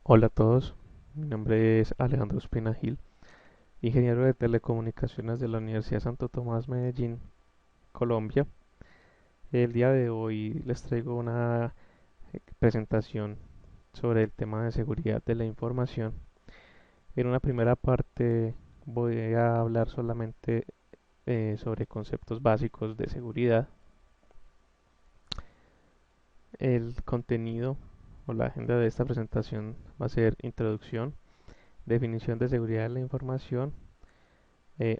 Hola a todos, mi nombre es Alejandro Espina Gil, ingeniero de telecomunicaciones de la Universidad Santo Tomás Medellín, Colombia. El día de hoy les traigo una presentación sobre el tema de seguridad de la información. En una primera parte voy a hablar solamente sobre conceptos básicos de seguridad. El contenido o la agenda de esta presentación va a ser introducción, definición de seguridad de la información,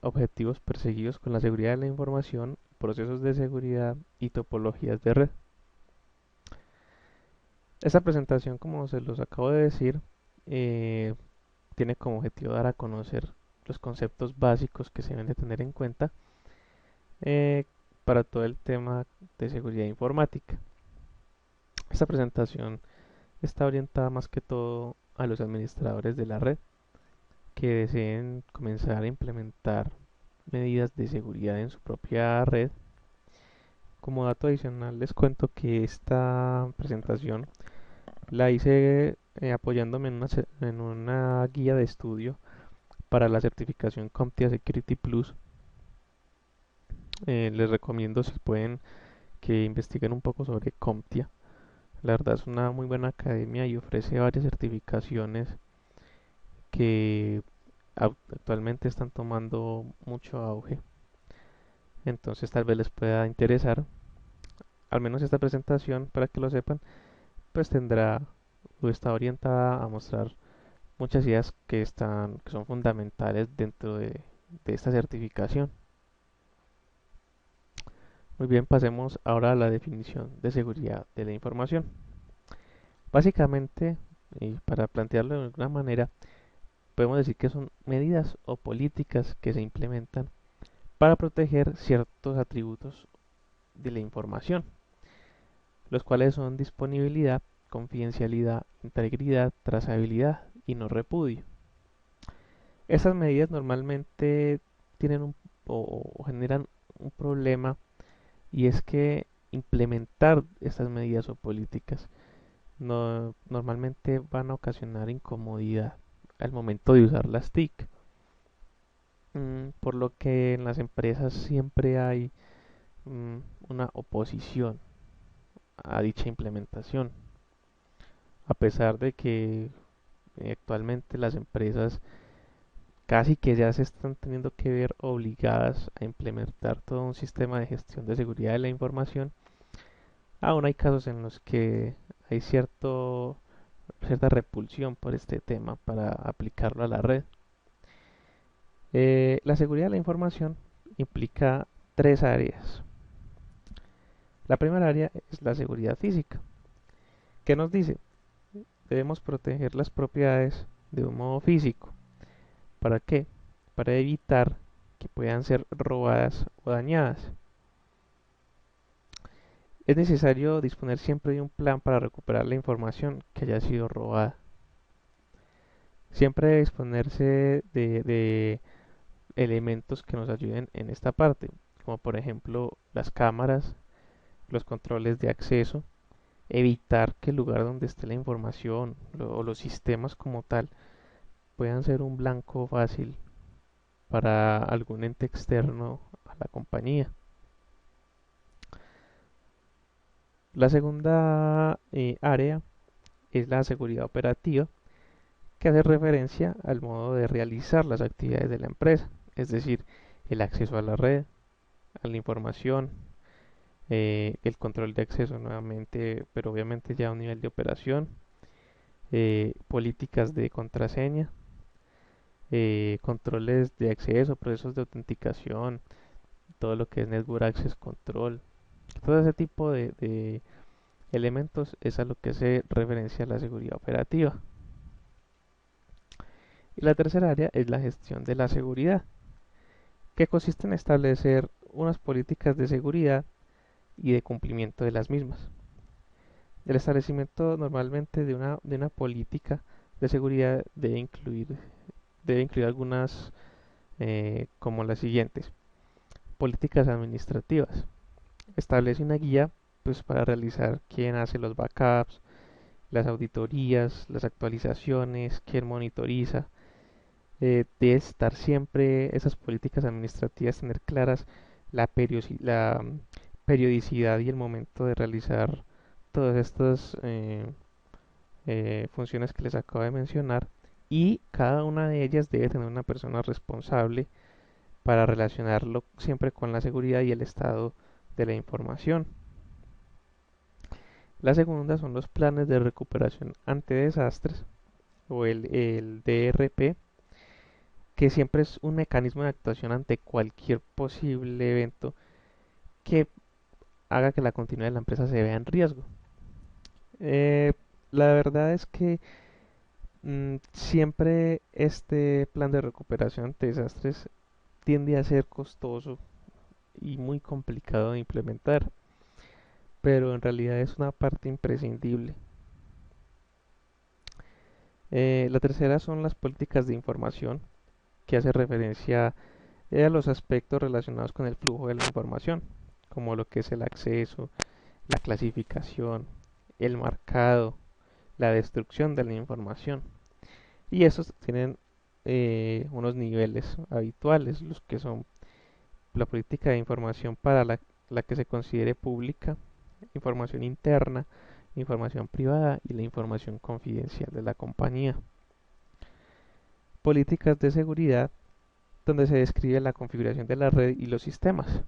objetivos perseguidos con la seguridad de la información, procesos de seguridad y topologías de red. Esta presentación, como se los acabo de decir, eh, tiene como objetivo dar a conocer los conceptos básicos que se deben de tener en cuenta eh, para todo el tema de seguridad informática. Esta presentación está orientada más que todo a los administradores de la red que deseen comenzar a implementar medidas de seguridad en su propia red. Como dato adicional, les cuento que esta presentación la hice apoyándome en una guía de estudio para la certificación CompTIA Security Plus. Les recomiendo, si pueden, que investiguen un poco sobre CompTIA. La verdad es una muy buena academia y ofrece varias certificaciones que actualmente están tomando mucho auge. Entonces tal vez les pueda interesar, al menos esta presentación, para que lo sepan, pues tendrá o está orientada a mostrar muchas ideas que son fundamentales dentro de esta certificación. Muy bien, pasemos ahora a la definición de seguridad de la información. Básicamente, y para plantearlo de alguna manera, podemos decir que son medidas o políticas que se implementan para proteger ciertos atributos de la información, los cuales son disponibilidad, confidencialidad, integridad, trazabilidad y no repudio. Estas medidas normalmente tienen o generan un problema, y es que implementar estas medidas o políticas normalmente van a ocasionar incomodidad al momento de usar las TIC. Por lo que en las empresas siempre hay mm, una oposición a dicha implementación. A pesar de que actualmente las empresas casi que ya se están teniendo que ver obligadas a implementar todo un sistema de gestión de seguridad de la información, aún hay casos en los que hay cierta repulsión por este tema para aplicarlo a la red. La seguridad de la información implica tres áreas. La primera área es la seguridad física, que nos dice debemos proteger las propiedades de un modo físico. ¿Para qué? Para evitar que puedan ser robadas o dañadas. Es necesario disponer siempre de un plan para recuperar la información que haya sido robada. Siempre debe disponerse de elementos que nos ayuden en esta parte, como por ejemplo las cámaras, los controles de acceso, evitar que el lugar donde esté la información o los sistemas como tal puedan ser un blanco fácil para algún ente externo a la compañía. La segunda área es la seguridad operativa, que hace referencia al modo de realizar las actividades de la empresa, es decir, el acceso a la red, a la información, el control de acceso nuevamente, pero obviamente ya a un nivel de operación, políticas de contraseña, controles de acceso, procesos de autenticación, todo lo que es Network Access Control, todo ese tipo de elementos es a lo que se referencia a la seguridad operativa. Y la tercera área es la gestión de la seguridad, que consiste en establecer unas políticas de seguridad y de cumplimiento de las mismas. El establecimiento normalmente de una política de seguridad debe incluir algunas como las siguientes. Políticas administrativas. Establece una guía pues para realizar quién hace los backups, las auditorías, las actualizaciones, quién monitoriza. Debe estar siempre esas políticas administrativas, tener claras la periodicidad y el momento de realizar todas estas funciones que les acabo de mencionar, y cada una de ellas debe tener una persona responsable para relacionarlo siempre con la seguridad y el estado de la información. La segunda son los planes de recuperación ante desastres, o el DRP, que siempre es un mecanismo de actuación ante cualquier posible evento que haga que la continuidad de la empresa se vea en riesgo. Eh, la verdad es que siempre este plan de recuperación ante desastres tiende a ser costoso y muy complicado de implementar, pero en realidad es una parte imprescindible. La tercera son las políticas de información, que hace referencia a los aspectos relacionados con el flujo de la información, como lo que es el acceso, la clasificación, el marcado, la destrucción de la información. Y esos tienen unos niveles habituales, los que son la política de información para la que se considere pública, información interna, información privada y la información confidencial de la compañía. Políticas de seguridad, donde se describe la configuración de la red y los sistemas,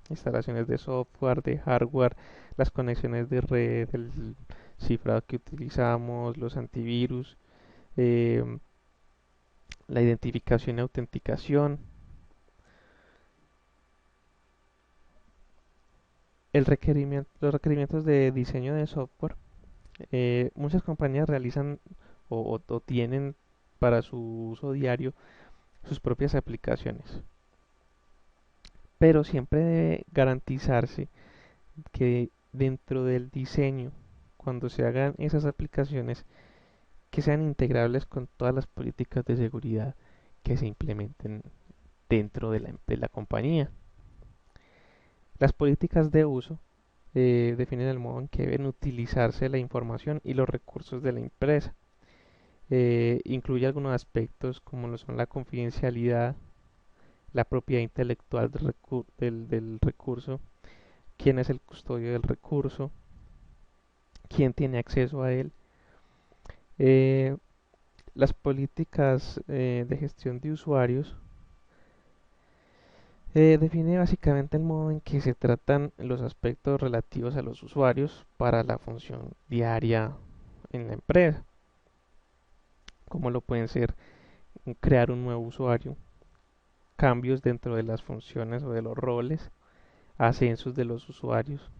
instalaciones de software, de hardware, las conexiones de red, el cifrado que utilizamos, los antivirus, eh, la identificación y autenticación, los requerimientos de diseño de software. Muchas compañías realizan o tienen para su uso diario sus propias aplicaciones, pero siempre debe garantizarse que dentro del diseño, cuando se hagan esas aplicaciones, que sean integrables con todas las políticas de seguridad que se implementen dentro de la compañía. Las políticas de uso definen el modo en que deben utilizarse la información y los recursos de la empresa. Incluye algunos aspectos como lo son la confidencialidad, la propiedad intelectual del recurso, quién es el custodio del recurso, quién tiene acceso a él, eh, las políticas de gestión de usuarios. Define básicamente el modo en que se tratan los aspectos relativos a los usuarios para la función diaria en la empresa, como lo pueden ser crear un nuevo usuario, cambios dentro de las funciones o de los roles, ascensos de los usuarios,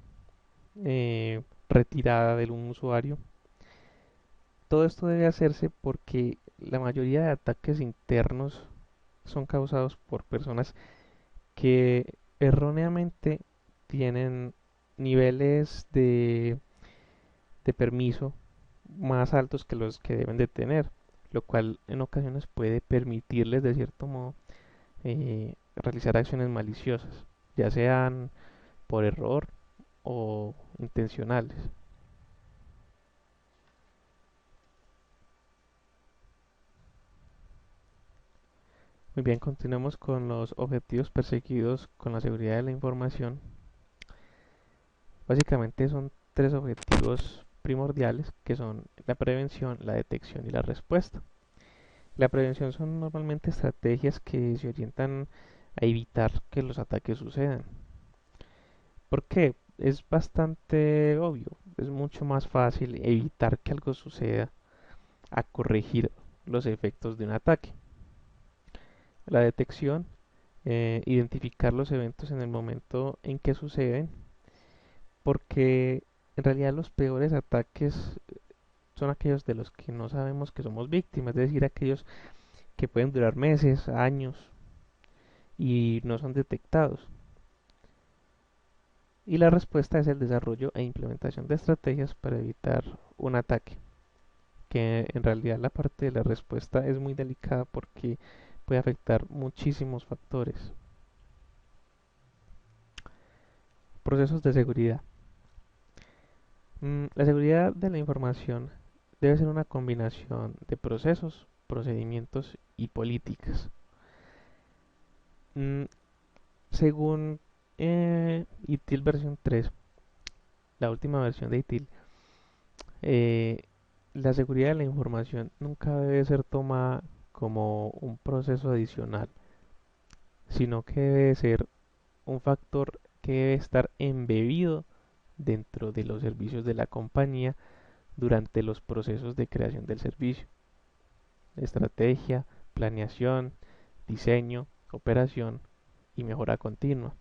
retirada de un usuario. Todo esto debe hacerse porque la mayoría de ataques internos son causados por personas que erróneamente tienen niveles de permiso más altos que los que deben de tener, lo cual en ocasiones puede permitirles de cierto modo realizar acciones maliciosas, ya sean por error o intencionales. Muy bien, continuamos con los objetivos perseguidos con la seguridad de la información. Básicamente son tres objetivos primordiales que son la prevención, la detección y la respuesta. La prevención son normalmente estrategias que se orientan a evitar que los ataques sucedan. ¿Por qué? Es bastante obvio, es mucho más fácil evitar que algo suceda a corregir los efectos de un ataque. La detección, identificar los eventos en el momento en que suceden, porque en realidad los peores ataques son aquellos de los que no sabemos que somos víctimas, es decir, aquellos que pueden durar meses, años y no son detectados. Y la respuesta es el desarrollo e implementación de estrategias para evitar un ataque, que en realidad la parte de la respuesta es muy delicada porque puede afectar muchísimos factores. Procesos de seguridad. La seguridad de la información debe ser una combinación de procesos, procedimientos y políticas. Mm, Según ITIL versión 3, la última versión de ITIL, eh, la seguridad de la información nunca debe ser tomada como un proceso adicional, sino que debe ser un factor que debe estar embebido dentro de los servicios de la compañía durante los procesos de creación del servicio: estrategia, planeación, diseño, operación y mejora continua.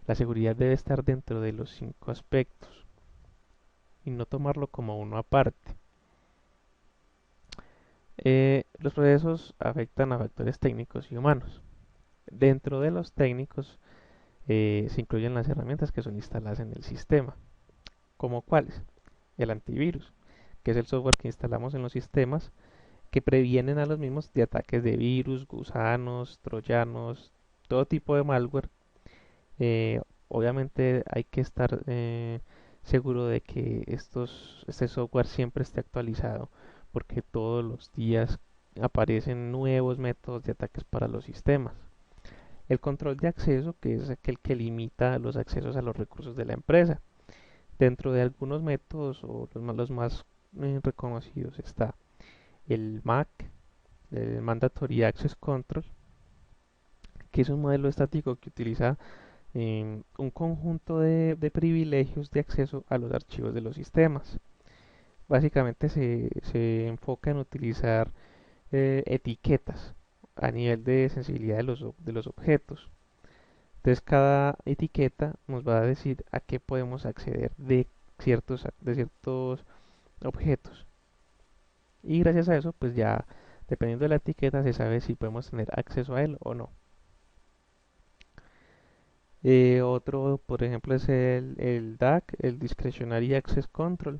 La seguridad debe estar dentro de los cinco aspectos y no tomarlo como uno aparte. Los procesos afectan a factores técnicos y humanos. Dentro de los técnicos se incluyen las herramientas que son instaladas en el sistema, como cuáles: el antivirus, que es el software que instalamos en los sistemas que previenen a los mismos de ataques de virus, gusanos, troyanos, todo tipo de malware. Obviamente hay que estar seguro de que este software siempre esté actualizado, porque todos los días aparecen nuevos métodos de ataques para los sistemas. El control de acceso, que es aquel que limita los accesos a los recursos de la empresa. Dentro de algunos métodos o los más reconocidos está el MAC, el Mandatory Access Control, que es un modelo estático que utiliza un conjunto de privilegios de acceso a los archivos de los sistemas. Básicamente se enfoca en utilizar etiquetas a nivel de sensibilidad de los objetos. Entonces cada etiqueta nos va a decir a qué podemos acceder de ciertos objetos. Y gracias a eso, pues ya dependiendo de la etiqueta se sabe si podemos tener acceso a él o no. Otro, por ejemplo, es el DAC, el Discretionary Access Control,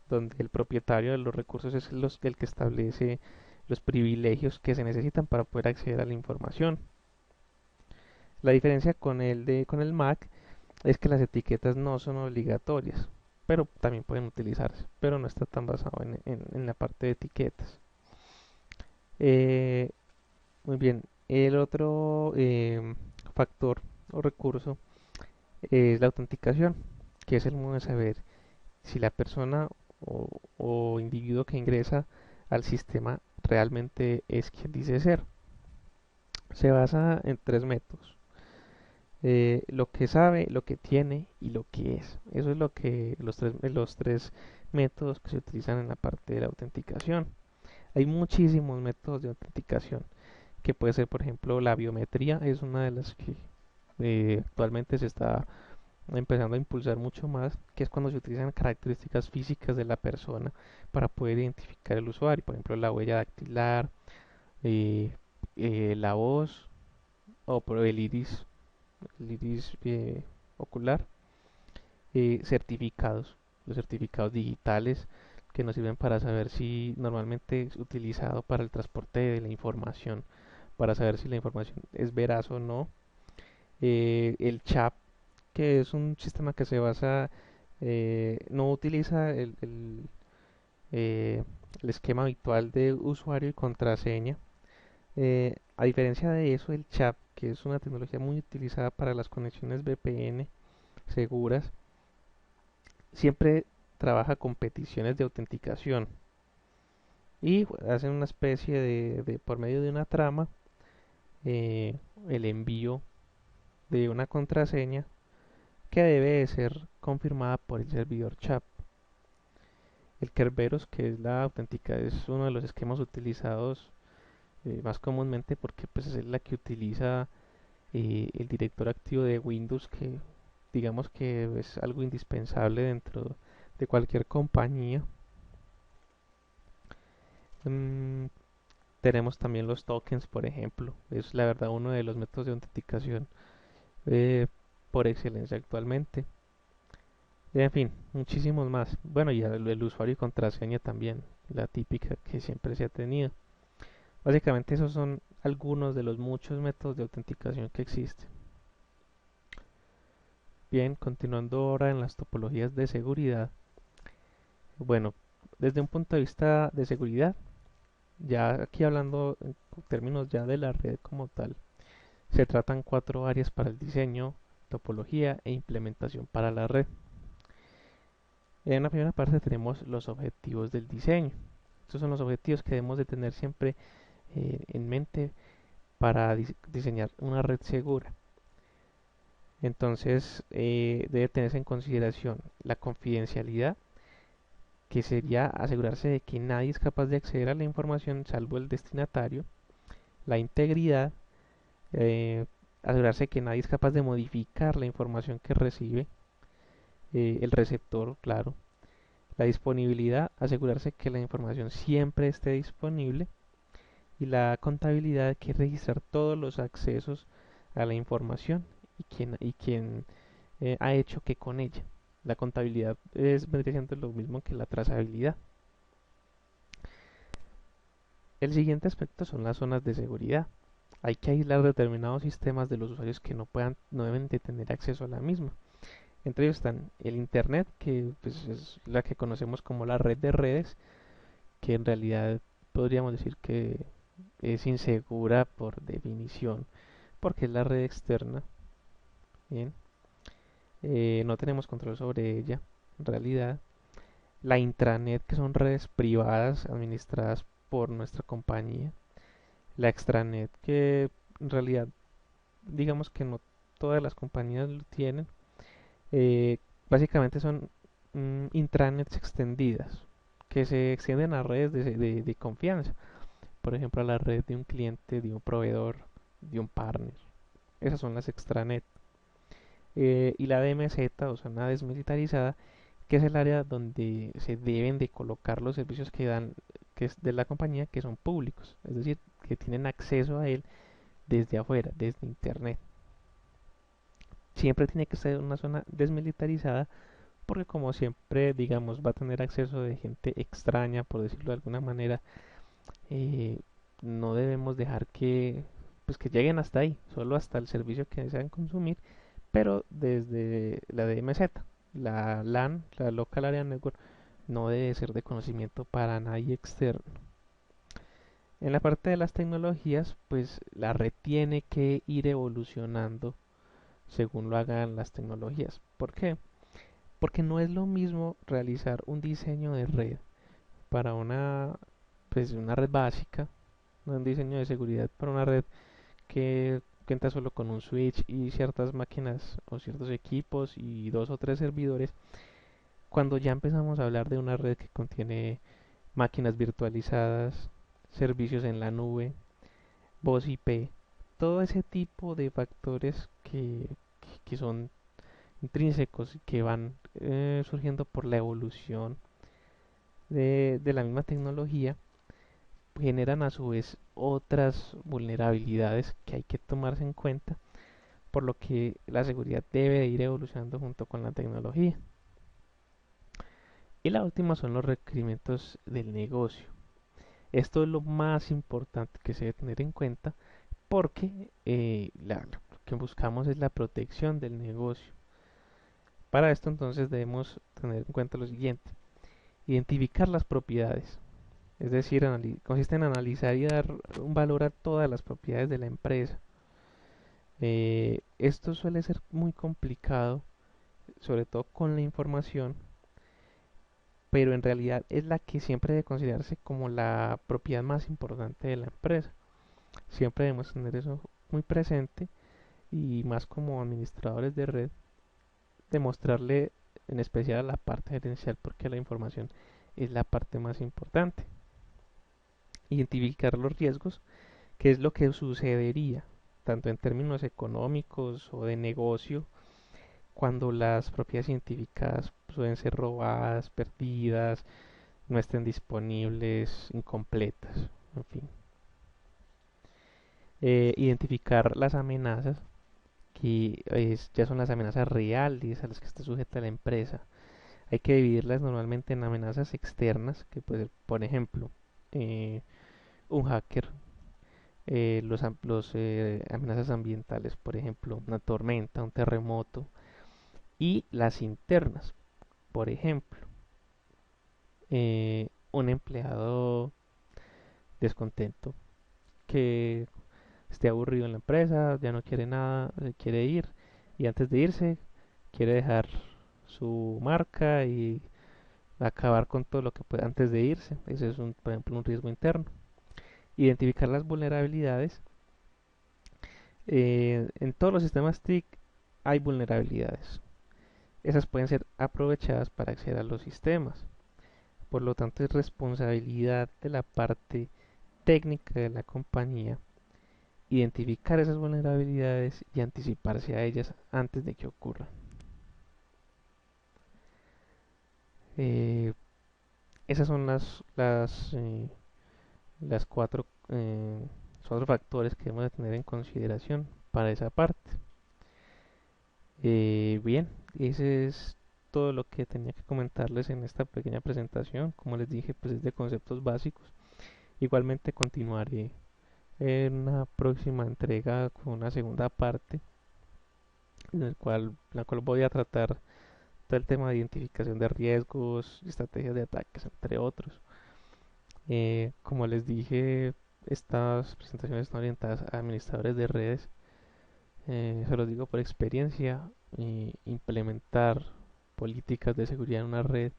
donde el propietario de los recursos es el que establece los privilegios que se necesitan para poder acceder a la información. La diferencia con el Mac es que las etiquetas no son obligatorias, pero también pueden utilizarse, pero no está tan basado en la parte de etiquetas. Eh, Muy bien, el otro factor o recurso es la autenticación, que es el modo de saber si la persona o individuo que ingresa al sistema realmente es quien dice ser. Se basa en tres métodos: lo que sabe, lo que tiene y lo que es. Eso es lo que los tres métodos que se utilizan en la parte de la autenticación. Hay muchísimos métodos de autenticación, que puede ser, por ejemplo, la biometría. Es una de las que actualmente se está empezando a impulsar mucho más, que es cuando se utilizan características físicas de la persona para poder identificar el usuario. Por ejemplo, la huella dactilar, eh, la voz o por el iris ocular. Certificados, los certificados digitales, que nos sirven para saber si normalmente es utilizado para el transporte de la información, para saber si la información es veraz o no. El CHAP, que es un sistema que se basa, no utiliza eh, el esquema habitual de usuario y contraseña. A diferencia de eso, el CHAP, que es una tecnología muy utilizada para las conexiones VPN seguras, siempre trabaja con peticiones de autenticación y hacen una especie por medio de una trama, eh, el envío de una contraseña que debe de ser confirmada por el servidor CHAP. El Kerberos, que es la auténtica, es uno de los esquemas utilizados más comúnmente, porque pues es la que utiliza el director activo de Windows, que digamos que es algo indispensable dentro de cualquier compañía. Mm, Tenemos también los tokens, por ejemplo. Es la verdad uno de los métodos de autenticación eh, por excelencia actualmente. En fin, muchísimos más. Bueno, y el usuario y contraseña también, la típica que siempre se ha tenido. Básicamente esos son algunos de los muchos métodos de autenticación que existen. Bien, continuando ahora en las topologías de seguridad. Bueno, desde un punto de vista de seguridad, ya aquí hablando en términos ya de la red como tal, se tratan cuatro áreas para el diseño, topología e implementación para la red. En la primera parte tenemos los objetivos del diseño. Estos son los objetivos que debemos de tener siempre en mente para diseñar una red segura. Entonces debe tenerse en consideración la confidencialidad, que sería asegurarse de que nadie es capaz de acceder a la información salvo el destinatario, la integridad, eh, asegurarse de que nadie es capaz de modificar la información que recibe, el receptor, claro, la disponibilidad, asegurarse que la información siempre esté disponible, y la contabilidad, que es registrar todos los accesos a la información y quién ha hecho qué con ella. La contabilidad vendría siendo lo mismo que la trazabilidad. El siguiente aspecto son las zonas de seguridad. Hay que aislar determinados sistemas de los usuarios que no deben de tener acceso a la misma. Entre ellos están el Internet, que pues, es la que conocemos como la red de redes, que en realidad podríamos decir que es insegura por definición, porque es la red externa. Bien, no tenemos control sobre ella, en realidad. La intranet, que son redes privadas administradas por nuestra compañía. La extranet, que en realidad digamos que no todas las compañías lo tienen. Eh, Básicamente son intranets extendidas, que se extienden a redes de confianza. Por ejemplo, a la red de un cliente, de un proveedor, de un partner. Esas son las extranet. Y la DMZ, o sea, una desmilitarizada, que es el área donde se deben de colocar los servicios que dan, que es de la compañía, que son públicos, es decir, que tienen acceso a él desde afuera, desde internet. Siempre tiene que ser una zona desmilitarizada, porque como siempre, digamos, va a tener acceso de gente extraña, por decirlo de alguna manera. eh, no debemos dejar que lleguen hasta ahí, solo hasta el servicio que desean consumir, pero desde la DMZ, la LAN, la Local Area Network, no debe ser de conocimiento para nadie externo. En la parte de las tecnologías, pues la red tiene que ir evolucionando según lo hagan las tecnologías. ¿Por qué? Porque no es lo mismo realizar un diseño de red para una red básica, no un diseño de seguridad para una red que cuenta solo con un switch y ciertas máquinas o ciertos equipos y dos o tres servidores, cuando ya empezamos a hablar de una red que contiene máquinas virtualizadas, servicios en la nube, voz IP, todo ese tipo de factores que son intrínsecos y que van surgiendo por la evolución de la misma tecnología, generan a su vez otras vulnerabilidades que hay que tomarse en cuenta, por lo que la seguridad debe de ir evolucionando junto con la tecnología. Y la última son los requerimientos del negocio. Esto es lo más importante que se debe tener en cuenta, porque lo que buscamos es la protección del negocio. Para esto entonces debemos tener en cuenta lo siguiente: identificar las propiedades, es decir, consiste en analizar y dar un valor a todas las propiedades de la empresa. Esto suele ser muy complicado, sobre todo con la información, pero en realidad es la que siempre debe considerarse como la propiedad más importante de la empresa. Siempre debemos tener eso muy presente, y más como administradores de red, demostrarle en especial a la parte gerencial, porque la información es la parte más importante. Identificar los riesgos, que es lo que sucedería, tanto en términos económicos o de negocio, cuando las propiedades identificadas pueden ser robadas, perdidas, no estén disponibles, incompletas, en fin. Identificar las amenazas, que ya son las amenazas reales a las que está sujeta la empresa. Hay que dividirlas normalmente en amenazas externas, que puede ser, por ejemplo, eh, un hacker, los amenazas ambientales, por ejemplo, una tormenta, un terremoto, y las internas, por ejemplo, un empleado descontento que esté aburrido en la empresa, ya no quiere nada, quiere ir y antes de irse quiere dejar su marca y acabar con todo lo que pueda antes de irse. Ese es por ejemplo, un riesgo interno. Identificar las vulnerabilidades. En todos los sistemas TIC hay vulnerabilidades. Esas pueden ser aprovechadas para acceder a los sistemas. Por lo tanto, es responsabilidad de la parte técnica de la compañía identificar esas vulnerabilidades y anticiparse a ellas antes de que ocurran. Eh, Esas son las cuatro factores que debemos de tener en consideración para esa parte. Bien, ese es todo lo que tenía que comentarles en esta pequeña presentación. Como les dije, pues es de conceptos básicos. Igualmente continuaré en una próxima entrega con una segunda parte, la cual voy a tratar todo el tema de identificación de riesgos, estrategias de ataques, entre otros. Como les dije, estas presentaciones están orientadas a administradores de redes. Se los digo por experiencia, implementar políticas de seguridad en una red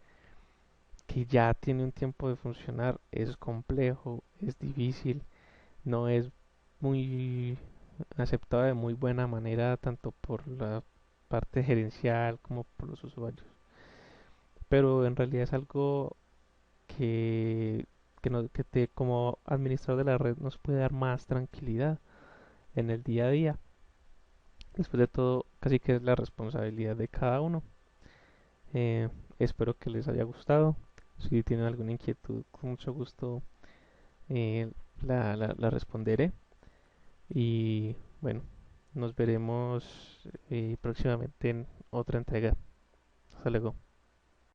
que ya tiene un tiempo de funcionar es complejo, es difícil, no es muy aceptado de muy buena manera tanto por la parte gerencial como por los usuarios. Pero en realidad es algo que, como administrador de la red nos puede dar más tranquilidad en el día a día. Después de todo, casi que es la responsabilidad de cada uno. Eh, Espero que les haya gustado. Si tienen alguna inquietud, con mucho gusto eh, la responderé. Y bueno, nos veremos próximamente en otra entrega. Hasta luego.